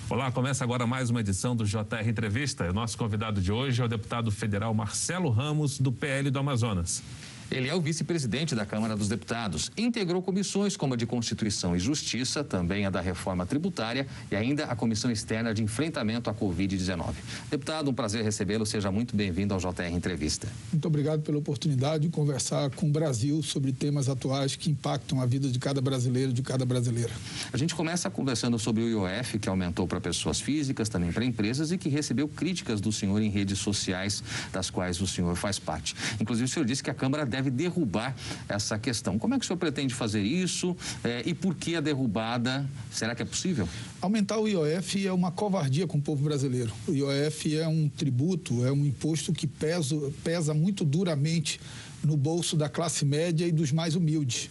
Olá, começa agora mais uma edição do JR Entrevista. O nosso convidado de hoje é o deputado federal Marcelo Ramos, do PL do Amazonas. Ele é o vice-presidente da Câmara dos Deputados. Integrou comissões como a de Constituição e Justiça, também a da Reforma Tributária e ainda a Comissão Externa de Enfrentamento à Covid-19. Deputado, um prazer recebê-lo. Seja muito bem-vindo ao JR Entrevista. Muito obrigado pela oportunidade de conversar com o Brasil sobre temas atuais que impactam a vida de cada brasileiro, de cada brasileira. A gente começa conversando sobre o IOF, que aumentou para pessoas físicas, também para empresas e que recebeu críticas do senhor em redes sociais, das quais o senhor faz parte. Inclusive, o senhor disse que a Câmara deve derrubar essa questão. Como é que o senhor pretende fazer isso e por que a derrubada? Será que é possível? Aumentar o IOF é uma covardia com o povo brasileiro. O IOF é um tributo, é um imposto que pesa muito duramente no bolso da classe média e dos mais humildes.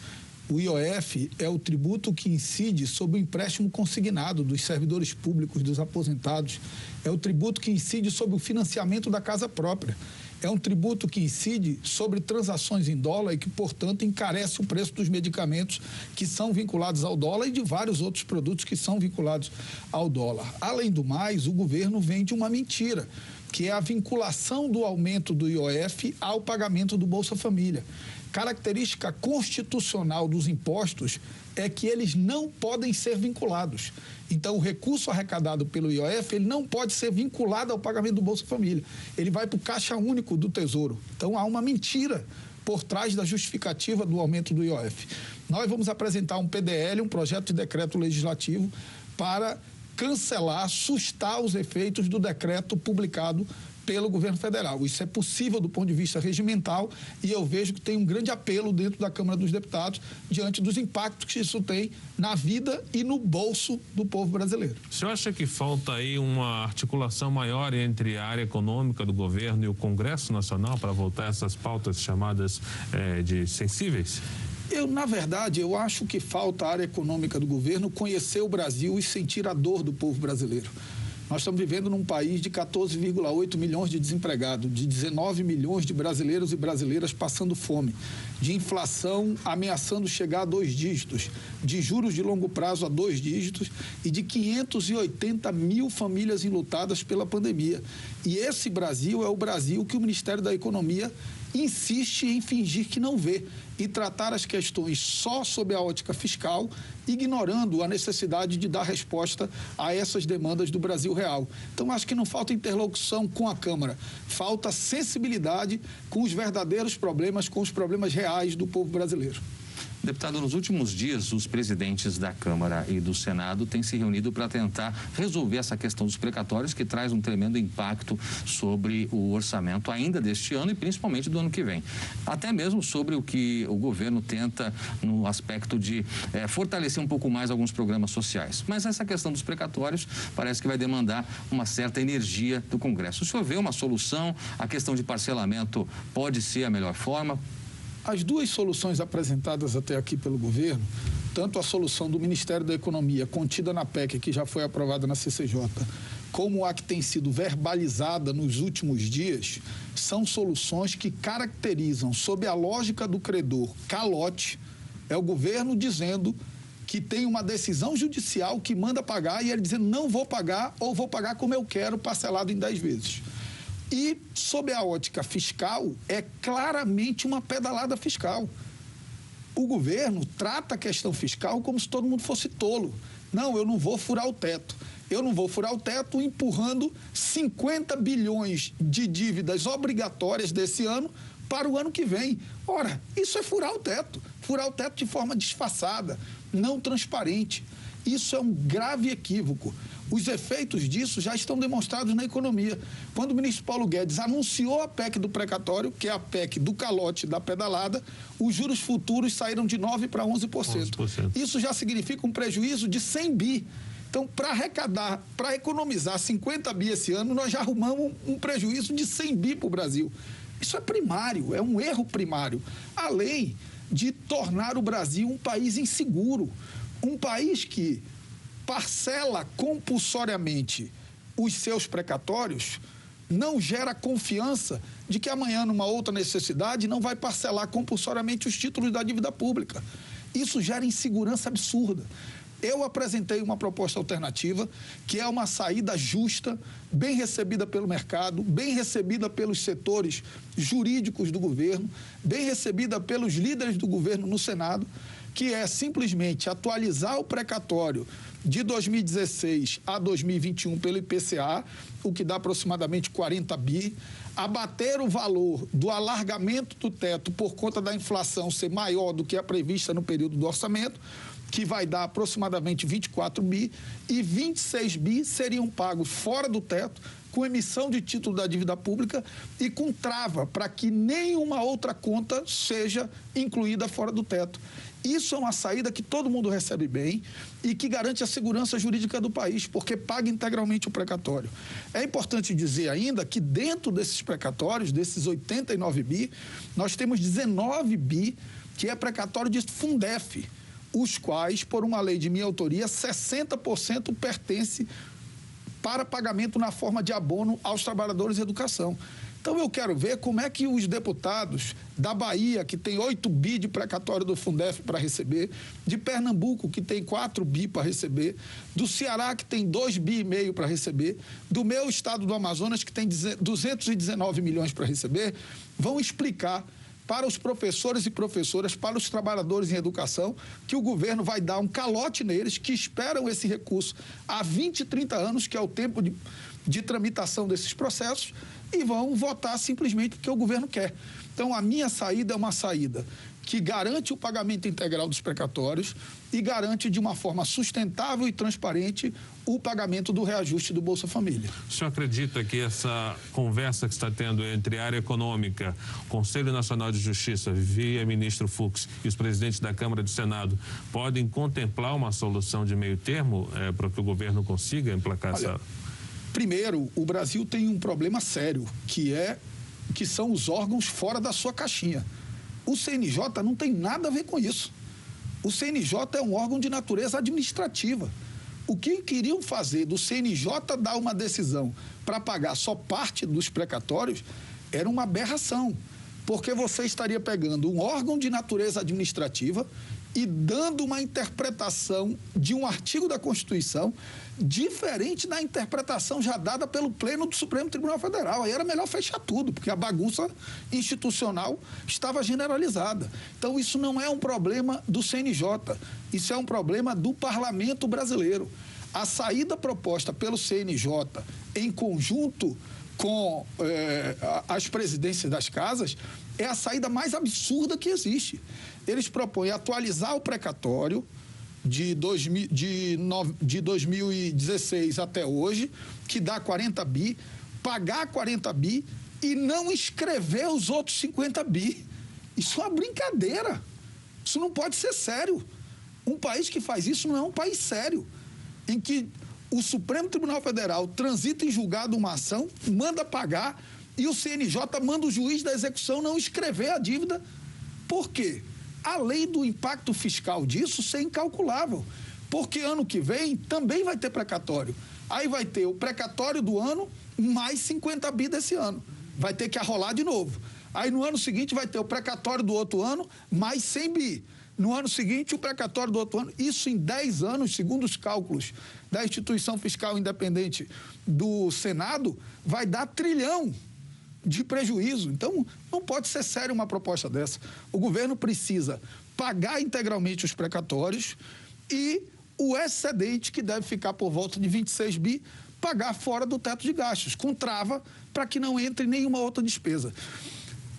O IOF é o tributo que incide sobre o empréstimo consignado dos servidores públicos, dos aposentados. É o tributo que incide sobre o financiamento da casa própria. É um tributo que incide sobre transações em dólar e que, portanto, encarece o preço dos medicamentos que são vinculados ao dólar e de vários outros produtos que são vinculados ao dólar. Além do mais, o governo vende uma mentira, que é a vinculação do aumento do IOF ao pagamento do Bolsa Família. Característica constitucional dos impostos é que eles não podem ser vinculados. Então, o recurso arrecadado pelo IOF, ele não pode ser vinculado ao pagamento do Bolsa Família. Ele vai para o Caixa Único do Tesouro. Então, há uma mentira por trás da justificativa do aumento do IOF. Nós vamos apresentar um PDL, um projeto de decreto legislativo, para cancelar, sustar os efeitos do decreto publicado pelo governo federal. Isso é possível do ponto de vista regimental e eu vejo que tem um grande apelo dentro da Câmara dos Deputados diante dos impactos que isso tem na vida e no bolso do povo brasileiro. O senhor acha que falta aí uma articulação maior entre a área econômica do governo e o Congresso Nacional para voltar a essas pautas chamadas de sensíveis? Na verdade, eu acho que falta a área econômica do governo conhecer o Brasil e sentir a dor do povo brasileiro. Nós estamos vivendo num país de 14,8 milhões de desempregados, de 19 milhões de brasileiros e brasileiras passando fome, de inflação ameaçando chegar a 2 dígitos, de juros de longo prazo a 2 dígitos e de 580 mil famílias enlutadas pela pandemia. E esse Brasil é o Brasil que o Ministério da Economia insiste em fingir que não vê e tratar as questões só sob a ótica fiscal, ignorando a necessidade de dar resposta a essas demandas do Brasil real. Então, acho que não falta interlocução com a Câmara, falta sensibilidade com os verdadeiros problemas, com os problemas reais do povo brasileiro. Deputado, nos últimos dias, os presidentes da Câmara e do Senado têm se reunido para tentar resolver essa questão dos precatórios, que traz um tremendo impacto sobre o orçamento ainda deste ano e principalmente do ano que vem. Até mesmo sobre o que o governo tenta no aspecto de fortalecer um pouco mais alguns programas sociais. Mas essa questão dos precatórios parece que vai demandar uma certa energia do Congresso. O senhor vê uma solução? A questão de parcelamento pode ser a melhor forma? As duas soluções apresentadas até aqui pelo governo, tanto a solução do Ministério da Economia, contida na PEC, que já foi aprovada na CCJ, como a que tem sido verbalizada nos últimos dias, são soluções que caracterizam, sob a lógica do credor, calote. É o governo dizendo que tem uma decisão judicial que manda pagar e ele dizendo não vou pagar ou vou pagar como eu quero, parcelado em 10 vezes. E, sob a ótica fiscal, é claramente uma pedalada fiscal. O governo trata a questão fiscal como se todo mundo fosse tolo. Não, eu não vou furar o teto. Eu não vou furar o teto empurrando 50 bilhões de dívidas obrigatórias desse ano para o ano que vem. Ora, isso é furar o teto. Furar o teto de forma disfarçada, não transparente. Isso é um grave equívoco. Os efeitos disso já estão demonstrados na economia. Quando o ministro Paulo Guedes anunciou a PEC do precatório, que é a PEC do calote, da pedalada, os juros futuros saíram de 9% para 11%. Isso já significa um prejuízo de 100 bi. Então, para economizar 50 bi esse ano, nós já arrumamos um prejuízo de 100 bi para o Brasil. Isso é primário, é um erro primário. Além de tornar o Brasil um país inseguro, um país que parcela compulsoriamente os seus precatórios, não gera confiança de que amanhã, numa outra necessidade, não vai parcelar compulsoriamente os títulos da dívida pública. Isso gera insegurança absurda. Eu apresentei uma proposta alternativa, que é uma saída justa, bem recebida pelo mercado, bem recebida pelos setores jurídicos do governo, bem recebida pelos líderes do governo no Senado, que é simplesmente atualizar o precatório de 2016 a 2021 pelo IPCA, o que dá aproximadamente 40 bi, abater o valor do alargamento do teto por conta da inflação ser maior do que a prevista no período do orçamento, que vai dar aproximadamente 24 bi, e 26 bi seriam pagos fora do teto, com emissão de título da dívida pública e com trava para que nenhuma outra conta seja incluída fora do teto. Isso é uma saída que todo mundo recebe bem e que garante a segurança jurídica do país, porque paga integralmente o precatório. É importante dizer ainda que dentro desses precatórios, desses 89 bi, nós temos 19 bi que é precatório de Fundef, os quais, por uma lei de minha autoria, 60% pertence para pagamento na forma de abono aos trabalhadores de educação. Então, eu quero ver como é que os deputados da Bahia, que tem 8 bi de precatório do Fundef para receber, de Pernambuco, que tem 4 bi para receber, do Ceará, que tem 2,5 bi para receber, do meu estado do Amazonas, que tem 219 milhões para receber, vão explicar para os professores e professoras, para os trabalhadores em educação, que o governo vai dar um calote neles, que esperam esse recurso há 20, 30 anos, que é o tempo de tramitação desses processos, e vão votar simplesmente porque o governo quer. Então, a minha saída é uma saída que garante o pagamento integral dos precatórios e garante de uma forma sustentável e transparente o pagamento do reajuste do Bolsa Família. O senhor acredita que essa conversa que está tendo entre a área econômica, Conselho Nacional de Justiça, via ministro Fux, e os presidentes da Câmara e do Senado podem contemplar uma solução de meio termo para que o governo consiga emplacar essa... Primeiro, o Brasil tem um problema sério, que são os órgãos fora da sua caixinha. O CNJ não tem nada a ver com isso. O CNJ é um órgão de natureza administrativa. O que queriam fazer do CNJ dar uma decisão para pagar só parte dos precatórios era uma aberração, porque você estaria pegando um órgão de natureza administrativa e dando uma interpretação de um artigo da Constituição diferente da interpretação já dada pelo Pleno do Supremo Tribunal Federal. Aí era melhor fechar tudo, porque a bagunça institucional estava generalizada. Então, isso não é um problema do CNJ, isso é um problema do Parlamento brasileiro. A saída proposta pelo CNJ, em conjunto com as presidências das casas, é a saída mais absurda que existe. Eles propõem atualizar o precatório de 2016 até hoje, que dá 40 bi, pagar 40 bi e não escrever os outros 50 bi. Isso é uma brincadeira. Isso não pode ser sério. Um país que faz isso não é um país sério, em que o Supremo Tribunal Federal transita em julgado uma ação, manda pagar e o CNJ manda o juiz da execução não escrever a dívida. Por quê? Além do impacto fiscal disso ser incalculável, porque ano que vem também vai ter precatório. Aí vai ter o precatório do ano mais 50 bi desse ano. Vai ter que arrolar de novo. Aí no ano seguinte vai ter o precatório do outro ano mais 100 bi. No ano seguinte o precatório do outro ano. Isso em 10 anos, segundo os cálculos da Instituição Fiscal Independente do Senado, vai dar 1 trilhão de prejuízo. Então, não pode ser séria uma proposta dessa. O governo precisa pagar integralmente os precatórios e o excedente, que deve ficar por volta de 26 bi, pagar fora do teto de gastos, com trava para que não entre nenhuma outra despesa.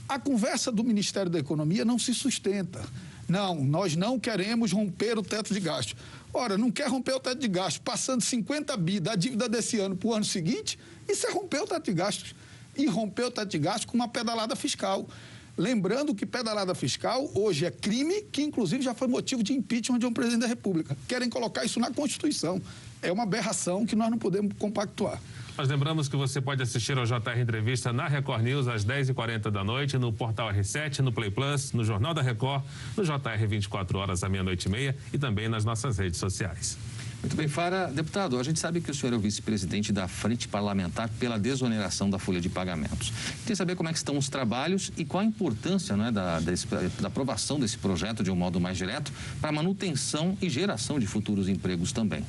A conversa do Ministério da Economia não se sustenta. Não, nós não queremos romper o teto de gastos. Ora, não quer romper o teto de gastos, passando 50 bi da dívida desse ano para o ano seguinte, isso é romper o teto de gastos. E romper o teto de gastos com uma pedalada fiscal. Lembrando que pedalada fiscal hoje é crime, que inclusive já foi motivo de impeachment de um presidente da República. Querem colocar isso na Constituição. É uma aberração que nós não podemos compactuar. Nós lembramos que você pode assistir ao JR Entrevista na Record News às 10h40 da noite, no Portal R7, no Play Plus, no Jornal da Record, no JR 24 horas à meia-noite e meia e também nas nossas redes sociais. Muito bem, Fara. Deputado, a gente sabe que o senhor é o vice-presidente da Frente Parlamentar pela Desoneração da Folha de Pagamentos. Queria saber como é que estão os trabalhos e qual a importância, né, da aprovação desse projeto de um modo mais direto para a manutenção e geração de futuros empregos também.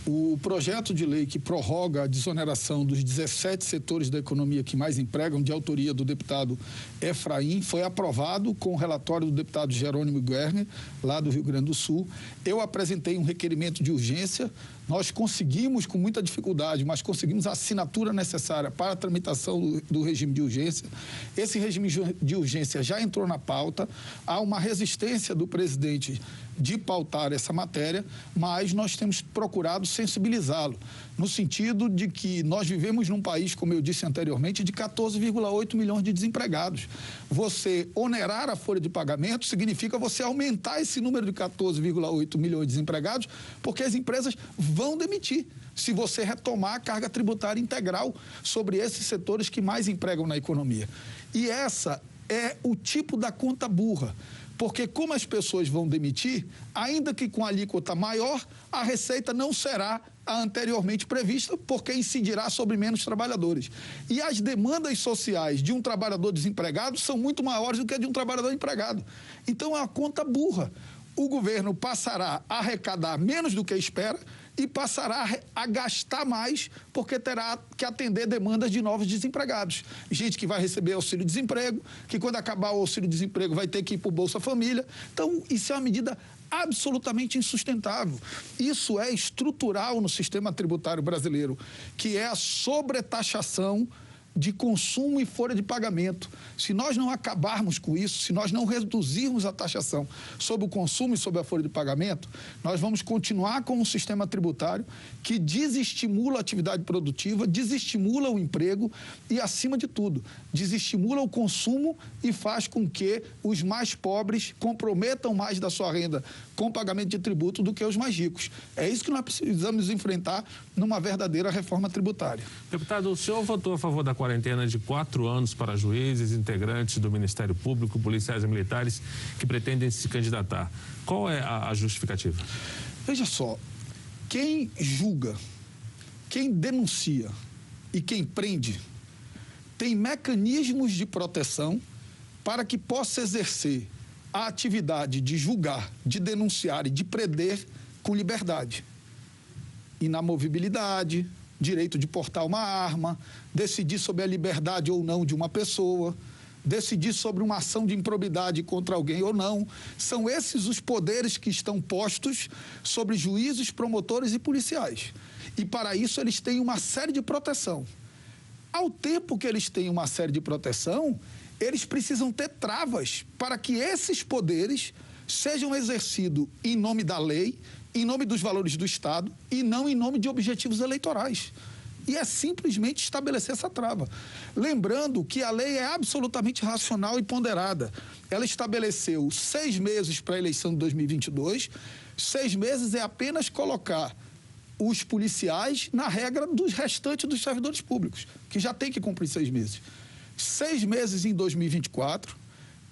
O projeto de lei que prorroga a desoneração dos 17 setores da economia que mais empregam, de autoria do deputado Efraim, foi aprovado com o relatório do deputado Jerônimo Guerner, lá do Rio Grande do Sul. Eu apresentei um requerimento de urgência. Nós conseguimos, com muita dificuldade, mas conseguimos a assinatura necessária para a tramitação do regime de urgência. Esse regime de urgência já entrou na pauta. Há uma resistência do presidente de pautar essa matéria, mas nós temos procurado sensibilizá-lo, no sentido de que nós vivemos num país, como eu disse anteriormente, de 14,8 milhões de desempregados. Você onerar a folha de pagamento significa você aumentar esse número de 14,8 milhões de desempregados, porque as empresas vão demitir se você retomar a carga tributária integral sobre esses setores que mais empregam na economia. E essa é o tipo da conta burra. Porque como as pessoas vão demitir, ainda que com alíquota maior, a receita não será a anteriormente prevista, porque incidirá sobre menos trabalhadores. E as demandas sociais de um trabalhador desempregado são muito maiores do que a de um trabalhador empregado. Então é uma conta burra. O governo passará a arrecadar menos do que espera e passará a gastar mais, porque terá que atender demandas de novos desempregados. Gente que vai receber auxílio-desemprego, que quando acabar o auxílio-desemprego vai ter que ir para o Bolsa Família. Então, isso é uma medida absolutamente insustentável. Isso é estrutural no sistema tributário brasileiro, que é a sobretaxação de consumo e folha de pagamento. Se nós não acabarmos com isso, se nós não reduzirmos a taxação sobre o consumo e sobre a folha de pagamento, nós vamos continuar com um sistema tributário que desestimula a atividade produtiva, desestimula o emprego e, acima de tudo, desestimula o consumo e faz com que os mais pobres comprometam mais da sua renda com pagamento de tributo do que os mais ricos. É isso que nós precisamos enfrentar numa verdadeira reforma tributária. Deputado, o senhor votou a favor da quarentena de 4 anos para juízes, integrantes do Ministério Público, policiais e militares que pretendem se candidatar. Qual é a justificativa? Veja só, quem julga, quem denuncia e quem prende tem mecanismos de proteção para que possa exercer a atividade de julgar, de denunciar e de prender com liberdade. Inamovibilidade, direito de portar uma arma, decidir sobre a liberdade ou não de uma pessoa, decidir sobre uma ação de improbidade contra alguém ou não. São esses os poderes que estão postos sobre juízes, promotores e policiais. E para isso eles têm uma série de proteção. Ao tempo que eles têm uma série de proteção, eles precisam ter travas para que esses poderes sejam exercidos em nome da lei, em nome dos valores do Estado e não em nome de objetivos eleitorais. E é simplesmente estabelecer essa trava. Lembrando que a lei é absolutamente racional e ponderada. Ela estabeleceu 6 meses para a eleição de 2022, 6 meses é apenas colocar os policiais na regra dos restantes dos servidores públicos, que já tem que cumprir 6 meses. 6 meses em 2024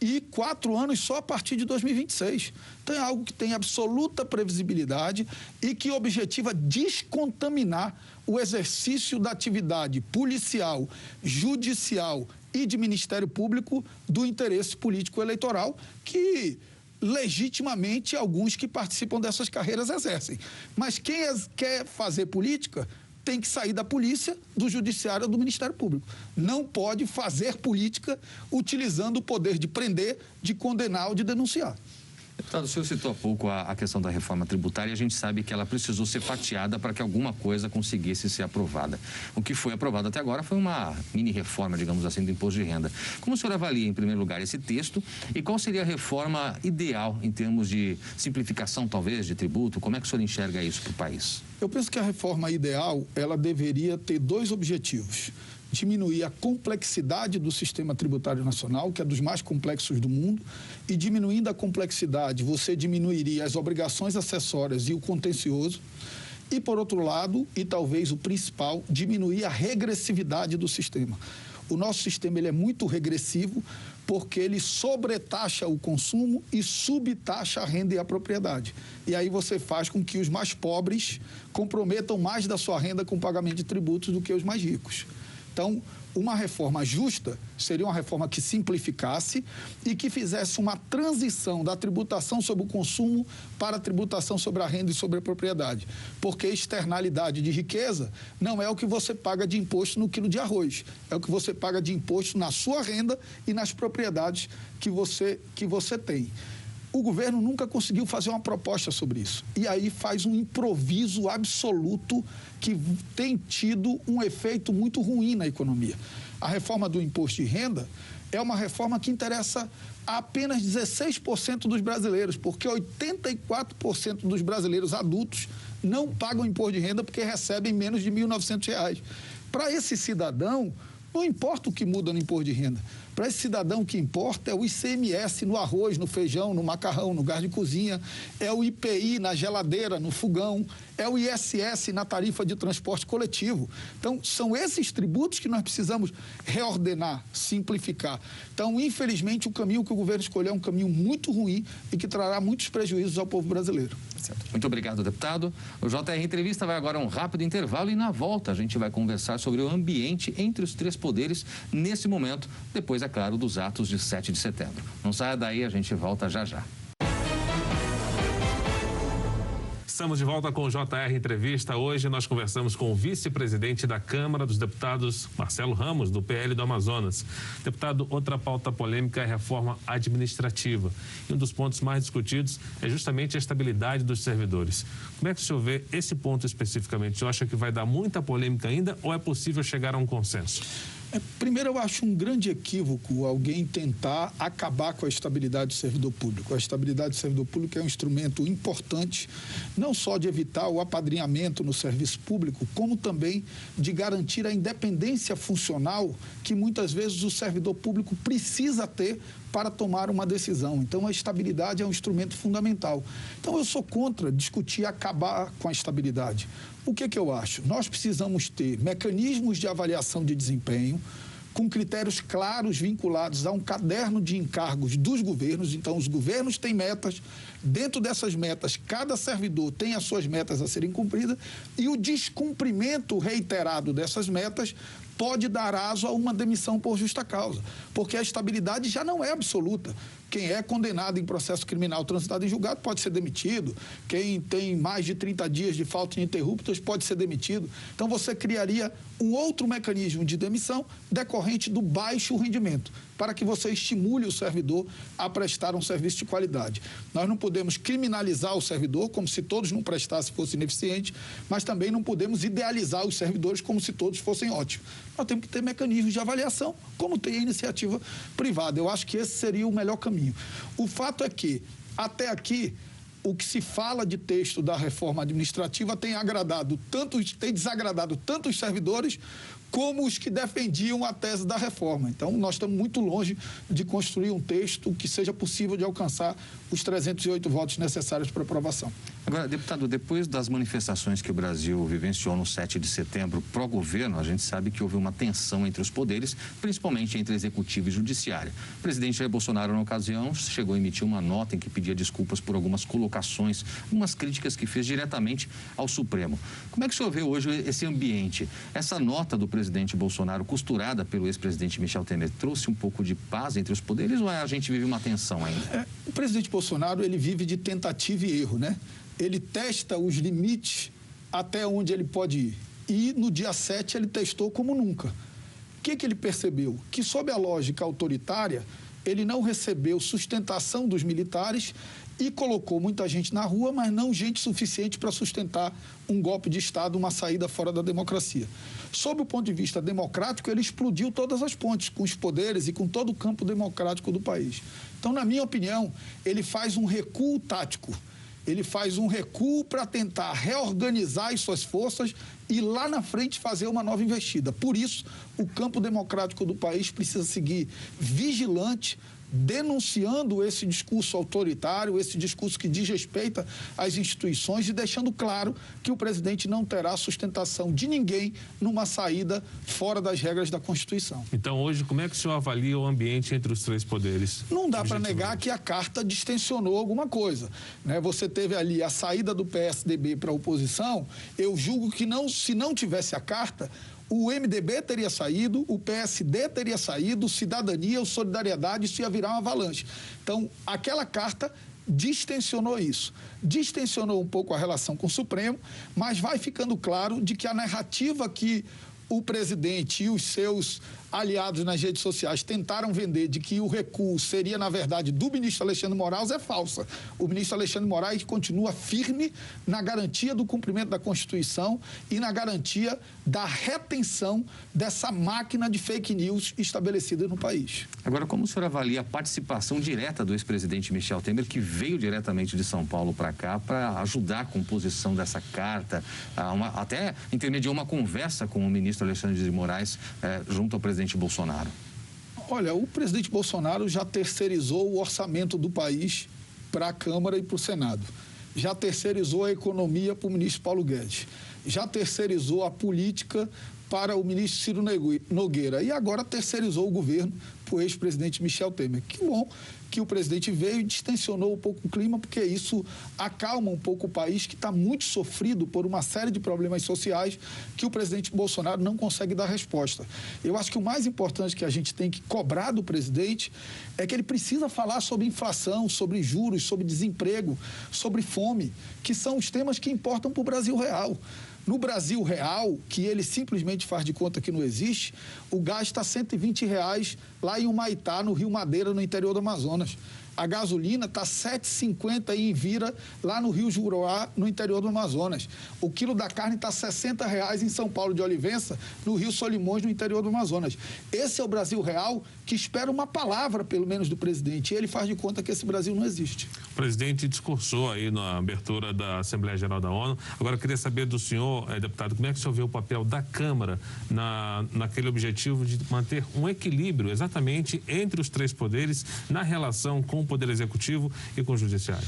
e 4 anos só a partir de 2026. Então é algo que tem absoluta previsibilidade e que objetiva descontaminar o exercício da atividade policial, judicial e de Ministério Público do interesse político eleitoral que legitimamente alguns que participam dessas carreiras exercem. Mas quem quer fazer política tem que sair da polícia, do judiciário ou do Ministério Público. Não pode fazer política utilizando o poder de prender, de condenar ou de denunciar. Deputado, o senhor citou há pouco a questão da reforma tributária e a gente sabe que ela precisou ser fatiada para que alguma coisa conseguisse ser aprovada. O que foi aprovado até agora foi uma mini-reforma, digamos assim, do imposto de renda. Como o senhor avalia, em primeiro lugar, esse texto e qual seria a reforma ideal em termos de simplificação, talvez, de tributo? Como é que o senhor enxerga isso para o país? Eu penso que a reforma ideal, ela deveria ter 2 objetivos. Diminuir a complexidade do sistema tributário nacional, que é dos mais complexos do mundo, e diminuindo a complexidade, você diminuiria as obrigações acessórias e o contencioso, e, por outro lado, e talvez o principal, diminuir a regressividade do sistema. O nosso sistema ele é muito regressivo, porque ele sobretaxa o consumo e subtaxa a renda e a propriedade. E aí você faz com que os mais pobres comprometam mais da sua renda com o pagamento de tributos do que os mais ricos. Então, uma reforma justa seria uma reforma que simplificasse e que fizesse uma transição da tributação sobre o consumo para a tributação sobre a renda e sobre a propriedade. Porque externalidade de riqueza não é o que você paga de imposto no quilo de arroz, é o que você paga de imposto na sua renda e nas propriedades que você tem. O governo nunca conseguiu fazer uma proposta sobre isso. E aí faz um improviso absoluto que tem tido um efeito muito ruim na economia. A reforma do imposto de renda é uma reforma que interessa a apenas 16% dos brasileiros, porque 84% dos brasileiros adultos não pagam imposto de renda porque recebem menos de R$ 1.900. Para esse cidadão, não importa o que muda no imposto de renda. Para esse cidadão, o que importa é o ICMS no arroz, no feijão, no macarrão, no gás de cozinha, é o IPI na geladeira, no fogão, é o ISS na tarifa de transporte coletivo. Então, são esses tributos que nós precisamos reordenar, simplificar. Então, infelizmente, o caminho que o governo escolheu é um caminho muito ruim e que trará muitos prejuízos ao povo brasileiro. Muito obrigado, deputado. O JR Entrevista vai agora a um rápido intervalo e na volta a gente vai conversar sobre o ambiente entre os três poderes nesse momento, depois, é claro, dos atos de 7 de setembro. Não saia daí, a gente volta já já. Estamos de volta com o JR Entrevista. Hoje nós conversamos com o vice-presidente da Câmara dos Deputados, Marcelo Ramos, do PL do Amazonas. Deputado, outra pauta polêmica é a reforma administrativa. E um dos pontos mais discutidos é justamente a estabilidade dos servidores. Como é que o senhor vê esse ponto especificamente? O senhor acha que vai dar muita polêmica ainda ou é possível chegar a um consenso? Primeiro, eu acho um grande equívoco alguém tentar acabar com a estabilidade do servidor público. A estabilidade do servidor público é um instrumento importante, não só de evitar o apadrinhamento no serviço público, como também de garantir a independência funcional que muitas vezes o servidor público precisa ter para tomar uma decisão. Então, a estabilidade é um instrumento fundamental. Então, eu sou contra discutir acabar com a estabilidade. O que eu acho? Nós precisamos ter mecanismos de avaliação de desempenho com critérios claros vinculados a um caderno de encargos dos governos. Então, os governos têm metas, dentro dessas metas, cada servidor tem as suas metas a serem cumpridas e o descumprimento reiterado dessas metas pode dar aso a uma demissão por justa causa, porque a estabilidade já não é absoluta. Quem é condenado em processo criminal transitado em julgado pode ser demitido. Quem tem mais de 30 dias de falta ininterruptas pode ser demitido. Então, você criaria um outro mecanismo de demissão decorrente do baixo rendimento, para que você estimule o servidor a prestar um serviço de qualidade. Nós não podemos criminalizar o servidor como se todos não prestassem e fossem ineficientes, mas também não podemos idealizar os servidores como se todos fossem ótimos. Nós temos que ter mecanismos de avaliação, como tem a iniciativa privada. Eu acho que esse seria o melhor caminho. O fato é que, até aqui, o que se fala de texto da reforma administrativa tem desagradado tanto os servidores como os que defendiam a tese da reforma. Então, nós estamos muito longe de construir um texto que seja possível de alcançar os 308 votos necessários para aprovação. Agora, deputado, depois das manifestações que o Brasil vivenciou no 7 de setembro pró-governo, a gente sabe que houve uma tensão entre os poderes, principalmente entre executivo e judiciário. O presidente Jair Bolsonaro, na ocasião, chegou a emitir uma nota em que pedia desculpas por algumas colocações, algumas críticas que fez diretamente ao Supremo. Como é que o senhor vê hoje esse ambiente? Essa nota do presidente Bolsonaro, costurada pelo ex-presidente Michel Temer, trouxe um pouco de paz entre os poderes ou a gente vive uma tensão ainda? O presidente Bolsonaro, ele vive de tentativa e erro, né? Ele testa os limites até onde ele pode ir. E no dia 7 ele testou como nunca. O que ele percebeu? Que sob a lógica autoritária, ele não recebeu sustentação dos militares e colocou muita gente na rua, mas não gente suficiente para sustentar um golpe de Estado, uma saída fora da democracia. Sob o ponto de vista democrático, ele explodiu todas as pontes com os poderes e com todo o campo democrático do país. Então, na minha opinião, ele faz um recuo tático. Ele faz um recuo para tentar reorganizar as suas forças e lá na frente fazer uma nova investida. Por isso, o campo democrático do país precisa seguir vigilante, denunciando esse discurso autoritário, esse discurso que desrespeita as instituições e deixando claro que o presidente não terá sustentação de ninguém numa saída fora das regras da Constituição. Então, hoje, como é que o senhor avalia o ambiente entre os três poderes? Não dá para negar que a carta distensionou alguma coisa, né? Você teve ali a saída do PSDB para a oposição. Eu julgo que se não tivesse a carta, o MDB teria saído, o PSD teria saído, o Cidadania, o Solidariedade, isso ia virar uma avalanche. Então, aquela carta distensionou isso. Distensionou um pouco a relação com o Supremo, mas vai ficando claro de que a narrativa que o presidente e os seus aliados nas redes sociais tentaram vender de que o recuo seria, na verdade, do ministro Alexandre de Moraes é falsa. O ministro Alexandre de Moraes continua firme na garantia do cumprimento da Constituição e na garantia da retenção dessa máquina de fake news estabelecida no país. Agora, como o senhor avalia a participação direta do ex-presidente Michel Temer, que veio diretamente de São Paulo para cá para ajudar a composição dessa carta, até intermediou uma conversa com o ministro Alexandre de Moraes junto ao presidente Bolsonaro? Olha, o presidente Bolsonaro já terceirizou o orçamento do país para a Câmara e para o Senado. Já terceirizou a economia para o ministro Paulo Guedes. Já terceirizou a política para o ministro Ciro Nogueira. E agora terceirizou o governo para o ex-presidente Michel Temer. Que bom que o presidente veio e distensionou um pouco o clima, porque isso acalma um pouco o país, que está muito sofrido por uma série de problemas sociais que o presidente Bolsonaro não consegue dar resposta. Eu acho que o mais importante que a gente tem que cobrar do presidente é que ele precisa falar sobre inflação, sobre juros, sobre desemprego, sobre fome, que são os temas que importam para o Brasil real. No Brasil real, que ele simplesmente faz de conta que não existe, o gás está R$ 120 lá em Humaitá, no Rio Madeira, no interior do Amazonas. A gasolina está R$ 7,50 em Vira, lá no Rio Juruá, no interior do Amazonas. O quilo da carne está R$ 60 em São Paulo de Olivença, no Rio Solimões, no interior do Amazonas. Esse é o Brasil real que espera uma palavra, pelo menos, do presidente. E ele faz de conta que esse Brasil não existe. O presidente discursou aí na abertura da Assembleia Geral da ONU. Agora, eu queria saber do senhor, deputado, como é que o senhor vê o papel da Câmara naquele objetivo de manter um equilíbrio exatamente entre os três poderes na relação com o Poder Executivo e com o Judiciário?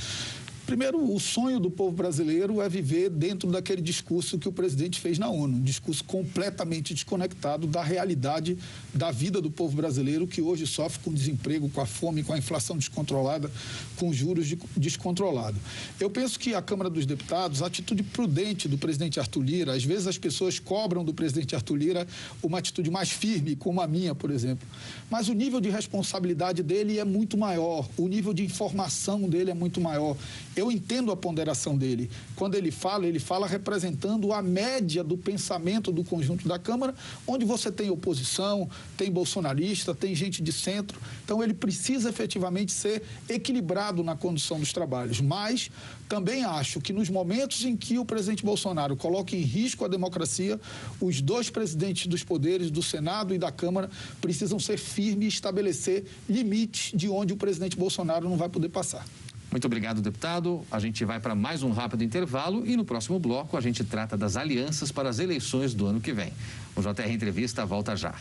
Primeiro, o sonho do povo brasileiro é viver dentro daquele discurso que o presidente fez na ONU, um discurso completamente desconectado da realidade da vida do povo brasileiro, que hoje sofre com desemprego, com a fome, com a inflação descontrolada, com juros descontrolados. Eu penso que a Câmara dos Deputados, a atitude prudente do presidente Arthur Lira, às vezes as pessoas cobram do presidente Arthur Lira uma atitude mais firme, como a minha, por exemplo, mas o nível de responsabilidade dele é muito maior, o nível de informação dele é muito maior. Eu entendo a ponderação dele. Quando ele fala representando a média do pensamento do conjunto da Câmara, onde você tem oposição, tem bolsonarista, tem gente de centro. Então, ele precisa efetivamente ser equilibrado na condução dos trabalhos. Mas também acho que nos momentos em que o presidente Bolsonaro coloca em risco a democracia, os dois presidentes dos poderes, do Senado e da Câmara, precisam ser firmes e estabelecer limites de onde o presidente Bolsonaro não vai poder passar. Muito obrigado, deputado. A gente vai para mais um rápido intervalo e no próximo bloco a gente trata das alianças para as eleições do ano que vem. O JR Entrevista volta já.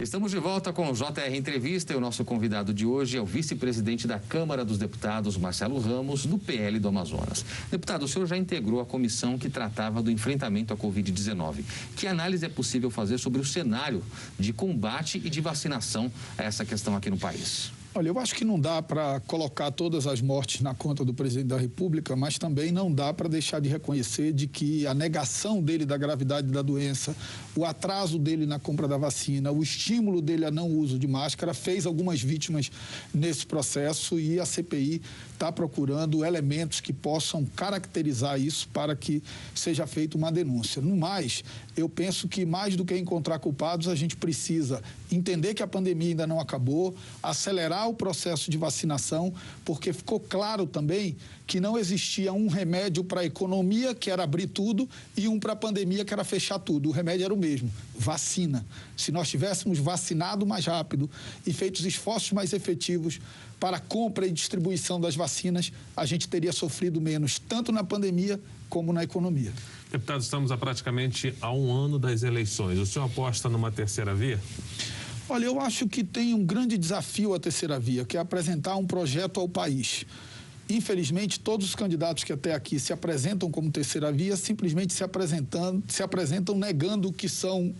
Estamos de volta com o JR Entrevista e o nosso convidado de hoje é o vice-presidente da Câmara dos Deputados, Marcelo Ramos, do PL do Amazonas. Deputado, o senhor já integrou a comissão que tratava do enfrentamento à Covid-19. Que análise é possível fazer sobre o cenário de combate e de vacinação a essa questão aqui no país? Olha, eu acho que não dá para colocar todas as mortes na conta do presidente da República, mas também não dá para deixar de reconhecer de que a negação dele da gravidade da doença, o atraso dele na compra da vacina, o estímulo dele a não uso de máscara fez algumas vítimas nesse processo e a CPI está procurando elementos que possam caracterizar isso para que seja feita uma denúncia. No mais, eu penso que mais do que encontrar culpados, a gente precisa entender que a pandemia ainda não acabou, acelerar o processo de vacinação, porque ficou claro também que não existia um remédio para a economia, que era abrir tudo, e um para a pandemia, que era fechar tudo. O remédio era o mesmo, vacina. Se nós tivéssemos vacinado mais rápido e feito os esforços mais efetivos para a compra e distribuição das vacinas, a gente teria sofrido menos, tanto na pandemia como na economia. Deputado, estamos praticamente a um ano das eleições. O senhor aposta numa terceira via? Olha, eu acho que tem um grande desafio a terceira via, que é apresentar um projeto ao país. Infelizmente, todos os candidatos que até aqui se apresentam como terceira via simplesmente se apresentam negando que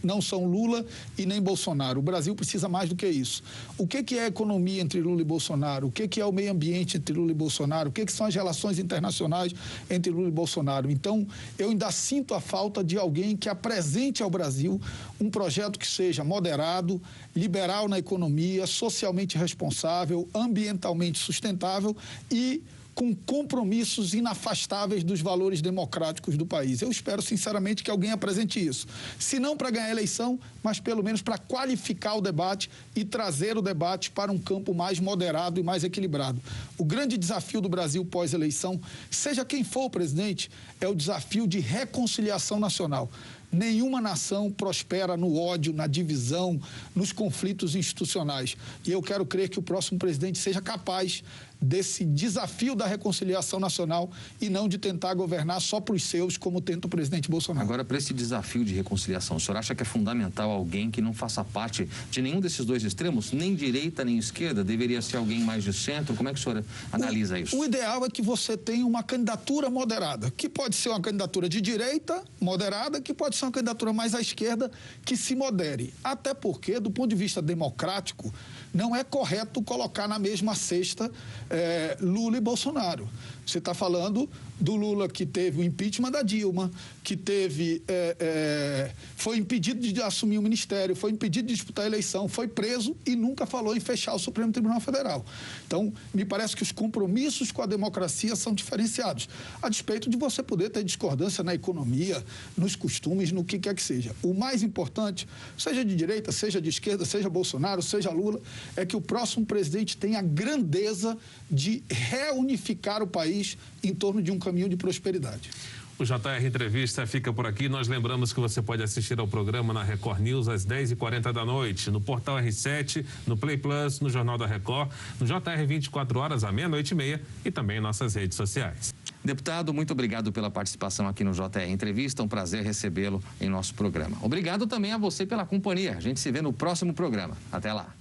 não são Lula e nem Bolsonaro. O Brasil precisa mais do que isso. O que é a economia entre Lula e Bolsonaro? O que é o meio ambiente entre Lula e Bolsonaro? O que são as relações internacionais entre Lula e Bolsonaro? Então, eu ainda sinto a falta de alguém que apresente ao Brasil um projeto que seja moderado, liberal na economia, socialmente responsável, ambientalmente sustentável e com compromissos inafastáveis dos valores democráticos do país. Eu espero, sinceramente, que alguém apresente isso. Se não para ganhar a eleição, mas pelo menos para qualificar o debate e trazer o debate para um campo mais moderado e mais equilibrado. O grande desafio do Brasil pós-eleição, seja quem for o presidente, é o desafio de reconciliação nacional. Nenhuma nação prospera no ódio, na divisão, nos conflitos institucionais. E eu quero crer que o próximo presidente seja capaz desse desafio da reconciliação nacional e não de tentar governar só para os seus, como tenta o presidente Bolsonaro. Agora, para esse desafio de reconciliação, o senhor acha que é fundamental alguém que não faça parte de nenhum desses dois extremos, nem direita nem esquerda? Deveria ser alguém mais de centro? Como é que o senhor analisa isso? O ideal é que você tenha uma candidatura moderada, que pode ser uma candidatura de direita moderada, que pode ser uma candidatura mais à esquerda, que se modere. Até porque, do ponto de vista democrático, não é correto colocar na mesma cesta Lula e Bolsonaro. Você está falando do Lula que teve o impeachment da Dilma, que foi impedido de assumir o ministério, foi impedido de disputar a eleição, foi preso e nunca falou em fechar o Supremo Tribunal Federal. Então, me parece que os compromissos com a democracia são diferenciados, a despeito de você poder ter discordância na economia, nos costumes, no que quer que seja. O mais importante, seja de direita, seja de esquerda, seja Bolsonaro, seja Lula, é que o próximo presidente tenha a grandeza de reunificar o país em torno de um caminho de prosperidade. O JR Entrevista fica por aqui. Nós lembramos que você pode assistir ao programa na Record News às 10h40 da noite, no Portal R7, no Play Plus, no Jornal da Record, no JR 24 horas à 00h30 e também em nossas redes sociais. Deputado, muito obrigado pela participação aqui no JR Entrevista. É um prazer recebê-lo em nosso programa. Obrigado também a você pela companhia. A gente se vê no próximo programa. Até lá.